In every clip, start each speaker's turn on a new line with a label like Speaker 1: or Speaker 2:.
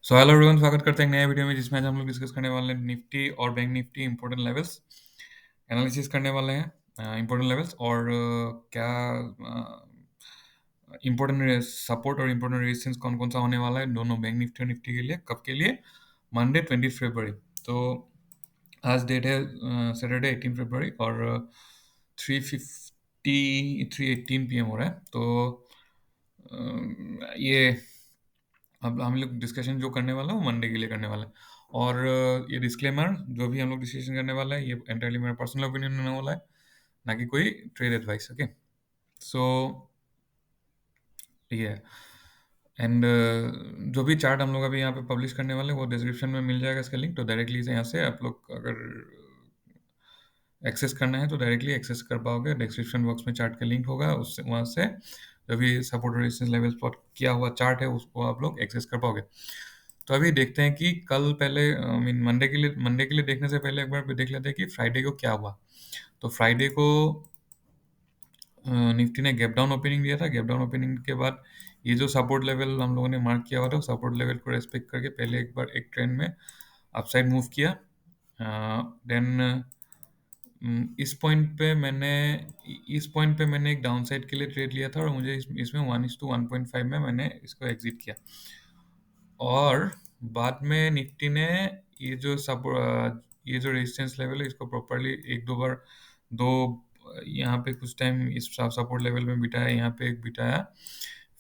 Speaker 1: So hello everyone, स्वागत करते हैं एक नए वीडियो में जिसमें आज हम लोग डिस्कस करने वाले हैं निफ्टी और bank Nifty important levels analysis करने वाले हैं इंपॉर्टेंट लेवल्स और क्या इंपॉर्टेंट सपोर्ट और इंपॉर्टेंट रेजिस्टेंस कौन कौन सा होने वाला है दोनों बैंक निफ्टी और निफ्टी के लिए कब के लिए मंडे 20 फरवरी। तो आज डेट है सैटरडे 18 फरवरी और 3:18 हो रहा है। तो ये अब हम लोग डिस्कशन जो करने वाला है वो मंडे के लिए करने वाला है। और ये डिस्क्लेमर जो भी हम लोग डिस्कशन करने वाला है ये एंटायरली मेरा पर्सनल ओपिनियन होने वाला है, ना कि कोई ट्रेड एडवाइस। ओके, सो ये एंड जो भी चार्ट हम लोग अभी यहाँ पे पब्लिश करने वाले हैं वो डिस्क्रिप्शन में मिल जाएगा इसका लिंक। तो डायरेक्टली से यहाँ से आप लोग अगर एक्सेस करना है तो डायरेक्टली एक्सेस कर पाओगे। डिस्क्रिप्शन बॉक्स में चार्ट का लिंक होगा, उससे वहाँ से जो भी सपोर्ट रेजिस्टेंस लेवल प्लॉट किया हुआ चार्ट है उसको आप लोग एक्सेस कर पाओगे। तो अभी देखते हैं कि कल पहले मीन मंडे के लिए देखने से पहले एक बार देख लेते हैं कि फ्राइडे को क्या हुआ। तो फ्राइडे को निफ्टी ने गैप डाउन ओपनिंग दिया था। गैप डाउन ओपनिंग के बाद ये जो सपोर्ट लेवल हम लोगों ने मार्क किया हुआ था सपोर्ट लेवल को रेस्पेक्ट करके पहले एक बार एक ट्रेंड में अपसाइड मूव किया। देन इस पॉइंट पे मैंने एक डाउनसाइड के लिए ट्रेड लिया था और मुझे इसमें 1:1.5 में मैंने इसको एग्जिट किया। और बाद में निफ्टी ने ये जो ये जो रेजिस्टेंस लेवल है इसको प्रॉपरली एक दो बार दो यहाँ पे कुछ टाइम इस सपोर्ट लेवल में बिठाया, यहाँ पे एक बिठाया,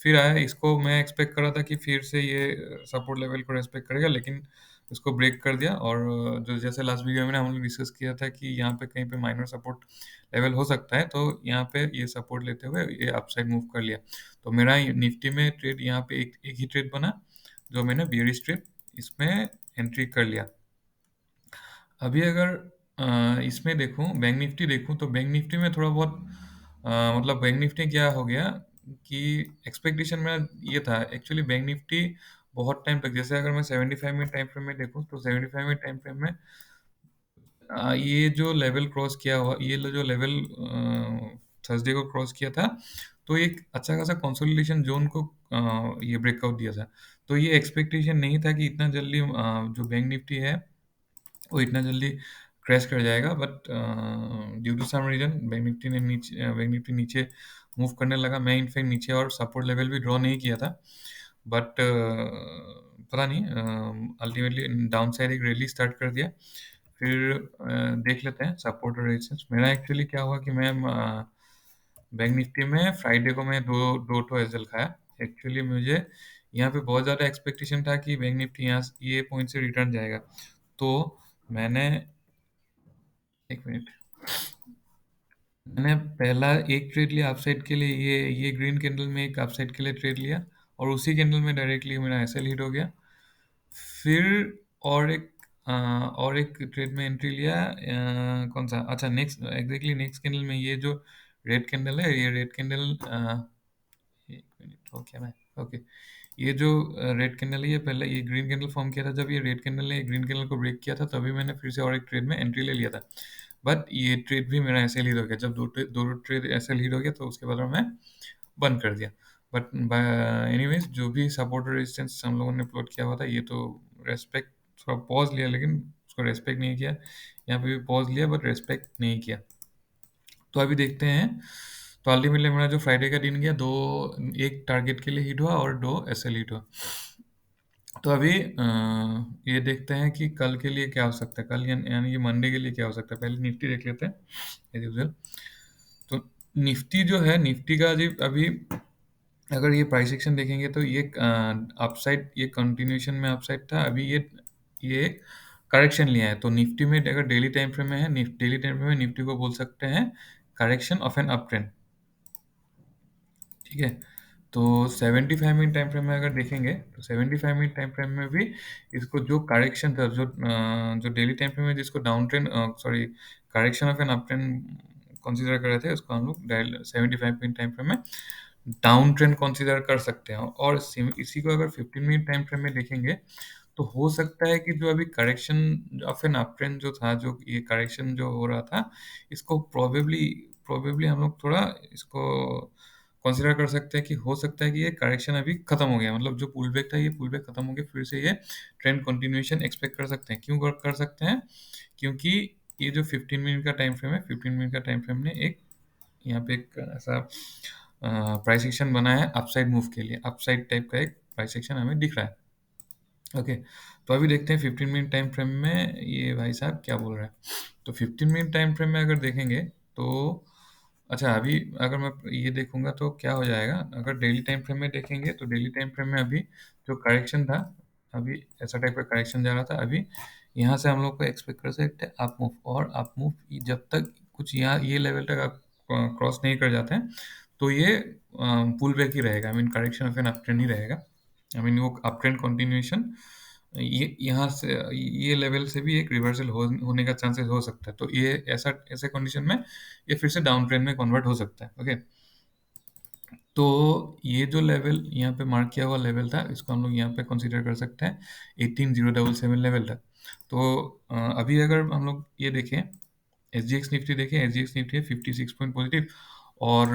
Speaker 1: फिर आया। इसको मैं एक्सपेक्ट कर रहा था कि फिर से ये सपोर्ट लेवल को रेस्पेक्ट करेगा, लेकिन उसको ब्रेक कर दिया। और जो जैसे लास्ट वीडियो में हम लोग डिस्कस किया था कि यहाँ पे कहीं पे माइनर सपोर्ट लेवल हो सकता है, तो यहाँ पे ये सपोर्ट लेते हुए ये अपसाइड मूव कर लिया। तो मेरा निफ्टी में ट्रेड यहाँ पे एक ही ट्रेड बना जो मैंने बियरिश ट्रेड इसमें एंट्री कर लिया। अभी अगर इसमें देखूं बैंक निफ्टी देखूं तो बैंक निफ्टी में थोड़ा बहुत मतलब बैंक निफ्टी क्या हो गया कि एक्सपेक्टेशन मेरा ये था एक्चुअली बैंक निफ्टी बहुत टाइम तक, जैसे अगर मैं 75 मिनट टाइम फ्रेम में देखूं तो 75 मिनट टाइम फ्रेम में ये जो लेवल क्रॉस किया हुआ ये जो लेवल थर्सडे को क्रॉस किया था, तो एक अच्छा खासा कंसोलिडेशन जोन को ये ब्रेकआउट दिया था। तो ये एक्सपेक्टेशन नहीं था कि इतना जल्दी जो बैंक निफ्टी है वो इतना जल्दी क्रैश कर जाएगा। But due to some reason Bank Nifty नीचे मूव करने लगा। मैं इनफैक्ट नीचे और सपोर्ट लेवल भी ड्रॉ नहीं किया था, बट पता नहीं अल्टीमेटली डाउन साइड एक रैली स्टार्ट कर दिया। फिर देख लेते हैं सपोर्ट और रेजिस्टेंस। मेरा एक्चुअली क्या हुआ कि मैं बैंक निफ्टी में फ्राइडे को मैं दो दो ठो एसएल खाया। एक्चुअली मुझे यहाँ पे बहुत ज़्यादा एक्सपेक्टेशन था कि बैंक निफ्टी यहाँ ये पॉइंट से रिटर्न जाएगा। तो मैंने एक मिनट मैंने पहला एक ट्रेड लिया अपसाइड के लिए, ये ग्रीन कैंडल में एक अपसाइड के लिए ट्रेड लिया और उसी कैंडल में डायरेक्टली मेरा एसएल हिट हो गया। फिर और एक ट्रेड में एंट्री लिया कौन सा, अच्छा नेक्स्ट एग्जैक्टली नेक्स्ट कैंडल में ये जो रेड कैंडल है, ये रेड कैंडल एक मिनट हो गया मैं ओके। ये जो रेड कैंडल है ये पहले ये ग्रीन कैंडल फॉर्म किया था। जब ये रेड कैंडल ने ग्रीन कैंडल को ब्रेक किया था तभी मैंने फिर से और एक ट्रेड में एंट्री ले लिया था। बट ये ट्रेड भी मेरा ऐसे लीड हो गया। जब दो ट्रेड ऐसे लीड हो गया तो उसके बाद मैं बंद कर दिया। बट एनीवेज जो भी सपोर्ट और रेजिस्टेंस हम लोगों ने प्लॉट किया हुआ था ये तो रेस्पेक्ट, थोड़ा पॉज लिया लेकिन उसको रेस्पेक्ट नहीं किया। यहाँ पे भी पॉज लिया बट रेस्पेक्ट नहीं किया। तो अभी देखते हैं। तो अल्टीमेटली मेरा जो फ्राइडे का दिन गया, दो एक टारगेट के लिए हिट हुआ और दो एसएल हिट हुआ। तो अभी ये देखते हैं कि कल के लिए क्या हो सकता है, कल यानी कि मंडे के लिए क्या हो सकता है। पहले निफ्टी देख लेते हैं एज यूजुअल। तो निफ्टी जो है, निफ्टी का अभी अगर ये प्राइस एक्शन देखेंगे तो ये अपसाइड, ये कंटिन्यूशन में अपसाइड था। अभी ये करेक्शन लिया है। तो निफ्टी में अगर डेली टाइम फ्रेम में है, डेली टाइम फ्रेम में निफ्टी को बोल सकते हैं correction of an up trend. ठीक है, तो 75 मिनट टाइम फ्रेम में अगर देखेंगे तो 75 मिनट टाइम फ्रेम में भी इसको जो करेक्शन था, जो डेली टाइम फ्रेम में जिसको down trend sorry correction of an up trend consider कर रहे थे, उसको हम लोग 75 मिनट टाइम फ्रेम में डाउन ट्रेंड कंसीडर कर सकते हैं। और इसी को अगर 15 मिनट टाइम फ्रेम में देखेंगे तो हो सकता है कि जो अभी correction of an up trend जो था, जो ये करेक्शन जो हो रहा था, इसको प्रोबेबली हम लोग थोड़ा इसको कंसिडर कर सकते हैं कि हो सकता है कि ये करेक्शन अभी खत्म हो गया, मतलब जो पुल बैक था ये पुल बैक खत्म हो गया, फिर से ये ट्रेंड कंटिन्यूएशन एक्सपेक्ट कर सकते हैं। क्यों कर सकते हैं? क्योंकि ये जो 15 मिनट का टाइम फ्रेम है, 15 मिनट का टाइम फ्रेम ने एक यहाँ पे एक ऐसा प्राइस एक्शन बनाया है अपसाइड मूव के लिए, अपसाइड टाइप का एक प्राइस एक्शन हमें दिख रहा है। ओके, तो अभी देखते हैं 15 मिनट टाइम फ्रेम में ये भाई साहब क्या बोल रहा है। तो 15 मिनट टाइम फ्रेम में अगर देखेंगे तो अच्छा, अभी अगर मैं ये देखूंगा तो क्या हो जाएगा, अगर डेली टाइम फ्रेम में देखेंगे तो डेली टाइम फ्रेम में अभी जो करेक्शन था, अभी ऐसा टाइप का करेक्शन जा रहा था, अभी यहाँ से हम लोग को एक्सपेक्ट कर सकते हैं अप मूव, और अप मूव जब तक कुछ यहाँ ये लेवल तक आप क्रॉस नहीं कर जाते हैं तो ये पुल बैक ही रहेगा, I mean correction of an up trend ही रहेगा। आई मीन वो अप ट्रेंड कंटिन्यूएशन, ये यहाँ से ये लेवल से भी एक रिवर्सल होने का चांसेस हो सकता है। तो ये ऐसा ऐसे कंडीशन में ये फिर से डाउन ट्रेंड में कन्वर्ट हो सकता है। ओके, तो ये जो लेवल यहाँ पे मार्क किया हुआ लेवल था, इसको हम लोग यहाँ पे कंसीडर कर सकते हैं 18077 लेवल तक। तो अभी अगर हम लोग ये देखें, एस जी एक्स निफ्टी देखें, एस जी एक्स निफ्टी है 56 पॉइंट पॉजिटिव, और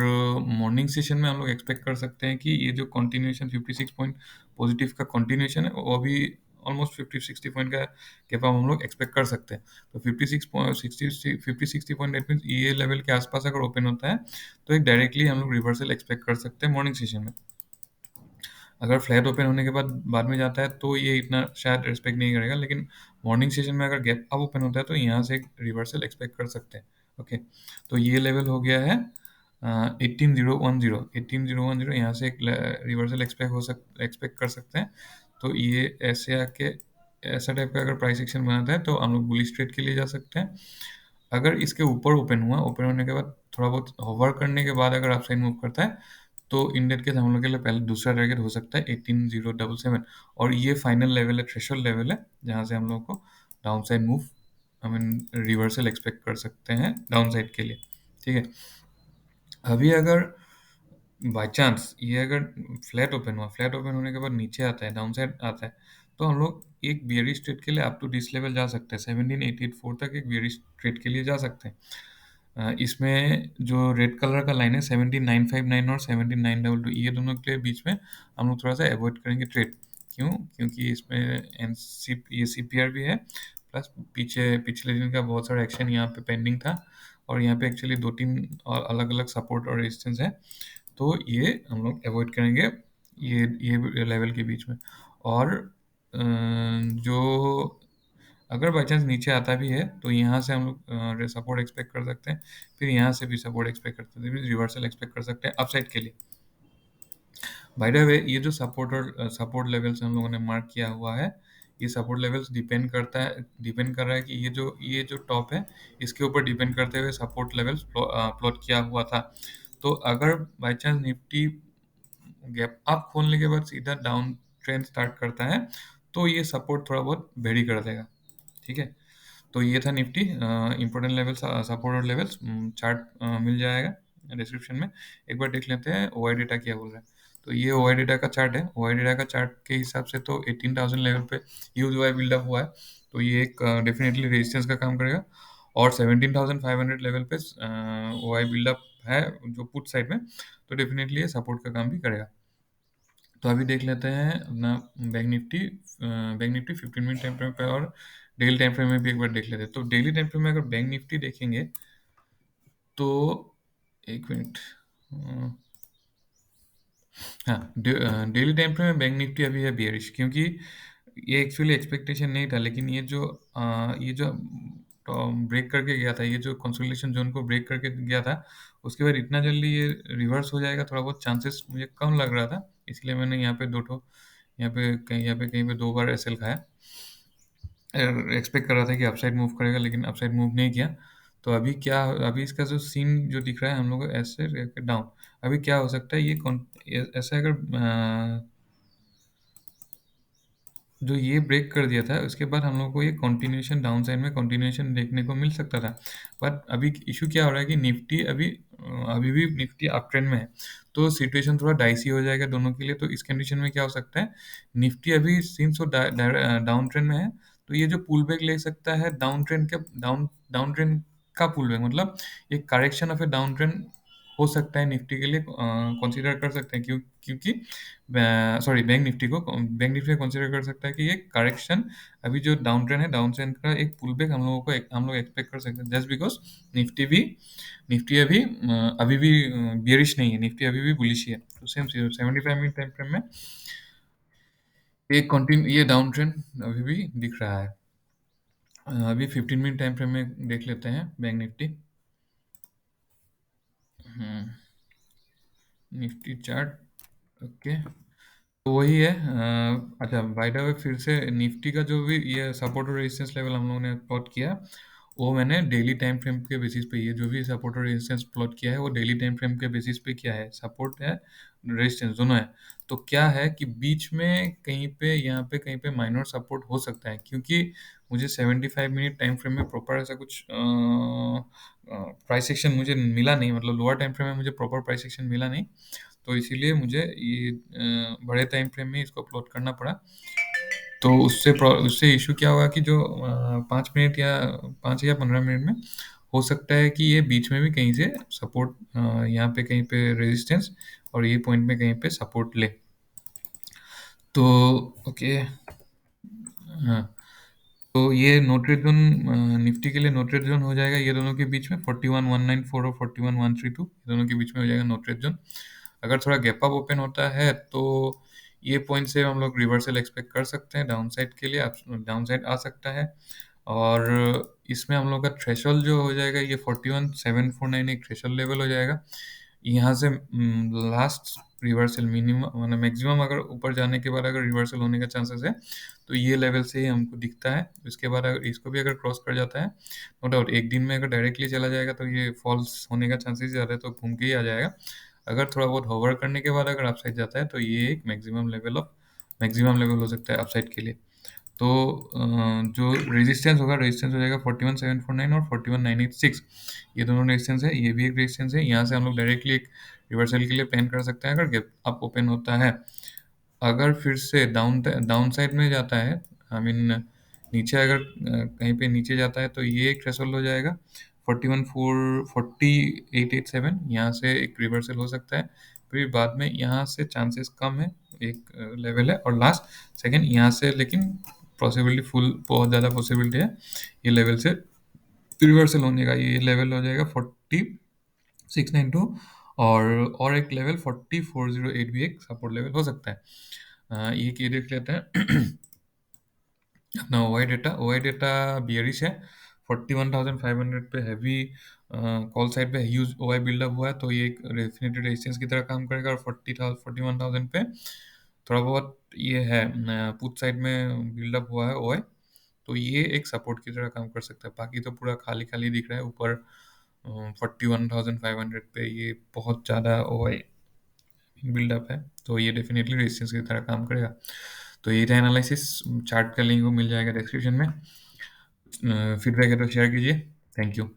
Speaker 1: मॉर्निंग सेशन में हम लोग एक्सपेक्ट कर सकते हैं कि ये जो कंटिन्यूएशन 56 पॉइंट पॉजिटिव का कंटिन्यूएशन है वो अभी ऑलमोस्ट 50-60 पॉइंट का गैप हम लोग एक्सपेक्ट कर सकते हैं। तो 56 पॉइंट 60 पॉइंट दैट मीन्स ये लेवल के आसपास अगर ओपन होता है तो एक डायरेक्टली हम लोग रिवर्सल एक्सपेक्ट कर सकते हैं मॉर्निंग सेशन में। अगर फ्लैट ओपन होने के बाद में जाता है तो ये इतना शायद रिस्पेक्ट नहीं करेगा, लेकिन मॉर्निंग सेशन में अगर गैप अप ओपन होता है तो यहाँ से एक रिवर्सल एक्सपेक्ट कर सकते हैं। ओके, तो ये लेवल हो गया है 18010, यहाँ से एक रिवर्सल एक्सपेक्ट कर सकते हैं। तो ये ऐसे आके ऐसा टाइप का अगर प्राइस एक्शन बनाता है तो हम लोग बुलिश ट्रेड के लिए जा सकते हैं। अगर इसके ऊपर ओपन हुआ, ओपन होने के बाद थोड़ा बहुत होवर करने के बाद अगर अपसाइड मूव करता है तो इन डेट केस हम लोग के लिए पहले दूसरा टारगेट हो सकता है 18077, और ये फाइनल लेवल है, थ्रेशोल्ड लेवल है, जहाँ से हम लोग को down side move I mean reversal expect कर सकते हैं डाउन साइड के लिए। ठीक है, अभी अगर बाय चांस ये अगर फ्लैट ओपन हुआ, फ्लैट ओपन होने के बाद नीचे आता है, डाउन साइड आता है, तो हम लोग एक बियरिश ट्रेड के लिए अप टू दिस लेवल जा सकते हैं, 17884 तक एक बियरिश ट्रेड के लिए जा सकते हैं। इसमें जो रेड कलर का लाइन है 17959 और 17922, ये दोनों के बीच में हम लोग थोड़ा सा अवॉइड करेंगे ट्रेड। क्यों? क्योंकि इसमें ये सीपीआर भी है, प्लस पीछे पिछले दिन का बहुत सारा एक्शन यहाँ पे पेंडिंग था, और यहाँ पे एक्चुअली दो तीन और अलग अलग सपोर्ट और रेजिस्टेंस है, तो ये हम लोग अवॉइड करेंगे ये लेवल के बीच में। और जो अगर बाई चांस नीचे आता भी है तो यहाँ से हम लोग सपोर्ट एक्सपेक्ट कर सकते हैं, फिर यहाँ से भी सपोर्ट एक्सपेक्ट कर सकते हैं, रिवर्सल एक्सपेक्ट कर सकते हैं अपसाइड के लिए। बाय द वे, ये जो सपोर्ट और सपोर्ट लेवल्स हम लोगों ने मार्क किया हुआ है, ये सपोर्ट लेवल्स डिपेंड कर रहा है कि ये जो टॉप है इसके ऊपर डिपेंड करते हुए सपोर्ट लेवल्स प्लॉट किया हुआ था। तो अगर by chance Nifty gap up खोलने के बाद सीधा डाउन ट्रेंड स्टार्ट करता है तो ये सपोर्ट थोड़ा बहुत वेरी कर देगा। ठीक है, तो ये था निफ्टी इंपॉर्टेंट लेवल्स, सपोर्ट और लेवल्स चार्ट मिल जाएगा डिस्क्रिप्शन में, एक बार देख लेते हैं ओआई डेटा क्या बोल रहा है। तो ये ओआई डेटा का चार्ट है, ओआई डेटा का चार्ट के हिसाब से तो 18,000 लेवल पे ह्यूज ओआई बिल्डअप हुआ है, तो ये एक डेफिनेटली रेजिस्टेंस का काम करेगा, और 17,500 लेवल पे ओआई बिल्डअप है जो पुट साइड में, तो डेफिनेटली ये सपोर्ट का काम भी करेगा। तो अभी देख लेते हैं अपना bank Nifty 15 minute time frame पे, और डेली टाइम फ्रेम में भी एक बार देख लेते हैं। तो डेली टाइम फ्रेम में अगर बैंक निफ्टी देखेंगे तो एक मिनट, हाँ, डेली टाइम फ्रेम में बैंक निफ्टी अभी है बियरिश, क्योंकि ये एक्चुअली एक्सपेक्टेशन नहीं था, लेकिन ये जो ब्रेक करके गया था, ये जो कंसोलिडेशन जोन को ब्रेक करके गया था, उसके बाद इतना जल्दी ये रिवर्स हो जाएगा थोड़ा बहुत चांसेस मुझे कम लग रहा था, इसलिए मैंने यहाँ पे कहीं पे दो बार एसएल खाया। एक्सपेक्ट कर रहा था कि अपसाइड मूव करेगा, लेकिन अपसाइड मूव नहीं किया। तो अभी इसका जो सीन जो दिख रहा है हम लोग को ऐसे डाउन, अभी क्या हो सकता है, ऐसे अगर जो ये ब्रेक कर दिया था उसके बाद हम लोग को ये कंटिन्यूएशन डाउन साइड में कंटिन्यूएशन देखने को मिल सकता था। बट अभी इशू क्या हो रहा है कि निफ्टी अभी भी निफ्टी अप ट्रेंड में है, तो सिचुएशन थोड़ा डाइसी हो जाएगा दोनों के लिए। तो इस कंडीशन में क्या हो सकता है, निफ्टी अभी सिंस वो डाउन ट्रेंड में है, तो ये जो पुल बैक ले सकता है डाउन ट्रेंड का पुल बैक, मतलब एक correction of A down trend हो सकता है निफ्टी के लिए कंसीडर कर सकते हैं, क्योंकि सॉरी बैंक निफ्टी कंसीडर कर सकता है कि ये करेक्शन, अभी जो डाउन ट्रेंड है, डाउन ट्रेंड का एक पुल बैक हम लोग एक्सपेक्ट कर सकते हैं, जस्ट बिकॉज निफ्टी भी निफ्टी अभी भी बियरिश नहीं है, निफ्टी अभी भी बुलिश ही है। तो सेम 75 मिनट टाइम फ्रेम में ये डाउन ट्रेंड अभी भी दिख रहा है। अभी 15 मिनट टाइम फ्रेम में देख लेते हैं bank Nifty. Nifty chart, okay. तो वही है। अच्छा, बाय द वे, फिर से निफ्टी का जो भी ये सपोर्ट और रेजिस्टेंस लेवल हम लोगों ने प्लॉट किया, वो मैंने डेली टाइम फ्रेम के बेसिस पे, ये जो भी सपोर्ट और रेजिस्टेंस प्लॉट किया है वो डेली टाइम फ्रेम के बेसिस पे किया है। सपोर्ट है, रेजिस्टेंस दोनों है। तो क्या है कि बीच में कहीं पे, यहाँ पे कहीं पे माइनर सपोर्ट हो सकता है, क्योंकि मुझे 75 मिनट टाइम फ्रेम में प्रॉपर ऐसा कुछ प्राइस सेक्शन मुझे मिला नहीं, मतलब लोअर टाइम फ्रेम में मुझे प्रॉपर प्राइस सेक्शन मिला नहीं। तो इसीलिए मुझे ये बड़े टाइम फ्रेम में इसको प्लॉट करना पड़ा। तो उससे इशू क्या हुआ कि जो 5 मिनट या 5 या 15 मिनट में हो सकता है कि ये बीच में भी कहीं से सपोर्ट, यहाँ पे कहीं पे रेजिस्टेंस और ये पॉइंट में कहीं पे सपोर्ट ले। तो ओके, हाँ। तो ये नोटेड जोन, निफ्टी के लिए नोटेड जोन हो जाएगा ये दोनों के बीच में 41,194 और 41,132, दोनों के बीच में हो जाएगा नोटेड जोन। अगर थोड़ा गैप अप ओपन होता है तो ये पॉइंट से हम लोग रिवर्सल एक्सपेक्ट कर सकते हैं डाउन साइड के लिए, डाउन साइड आ सकता है। और इसमें हम लोग का थ्रेशोल्ड जो हो जाएगा, ये 41,749 एक थ्रेशोल्ड लेवल हो जाएगा। यहाँ से लास्ट रिवर्सल मिनिमम, मतलब मैक्सिमम, अगर ऊपर जाने के बाद अगर रिवर्सल होने का चांसेस है तो ये लेवल से ही हमको दिखता है। इसके बाद अगर इसको भी अगर क्रॉस कर जाता है, नो डाउट एक दिन में अगर डायरेक्टली चला जाएगा तो ये फॉल्स होने का चांसेस ज़्यादा है, तो घूम के ही आ जाएगा। अगर थोड़ा बहुत होवर करने के बाद अगर अपसाइड जाता है तो ये एक मैक्सिमम लेवल हो सकता है अपसाइड के लिए। तो जो रेजिस्टेंस होगा, रेजिस्टेंस हो जाएगा 41,749 और 41,986, ये दोनों रेजिस्टेंस है। ये भी एक रेजिस्टेंस है, यहाँ से हम लोग डायरेक्टली एक रिवर्सल के लिए प्लान कर सकते हैं अगर गैप अप ओपन होता है। अगर फिर से डाउन साइड में जाता है, आई मीन नीचे अगर कहीं पे नीचे जाता है, तो ये एक थ्रेशोल्ड हो जाएगा 41,448,887, यहाँ से एक रिवर्सल हो सकता है। फिर बाद में यहाँ से चांसेस कम है, एक लेवल है, और लास्ट सेकंड यहाँ से, लेकिन पॉसिबिलिटी फुल बहुत ज़्यादा पॉसिबिलिटी है ये लेवल से रिवर्सल होने का। ये लेवल हो जाएगा 4692, और एक लेवल 4408 भी एक सपोर्ट लेवल हो सकता है। ये देख लेते हैं। अपना ओआई डेटा बियरिश है, 41,500 पे हैवी कॉल साइड पे ह्यूज ओआई बिल्डअप हुआ है, तो ये एक डेफिनेटली रेजिस्टेंस की तरह काम करेगा। और 41,000 पे थोड़ा बहुत ये है, पुट साइड में बिल्डअप हुआ है ओआई, तो ये एक सपोर्ट की तरह काम कर सकता है। बाकी तो पूरा खाली खाली दिख रहा है ऊपर। 41,500 पे ये बहुत ज़्यादा ओआई बिल्डअप है, तो ये डेफिनेटली रेजिस्टेंस की तरह काम करेगा। तो ये था एनालिसिस, चार्ट का लिंक को मिल जाएगा डिस्क्रिप्शन में। फीडबैक है तो शेयर कीजिए। Thank you.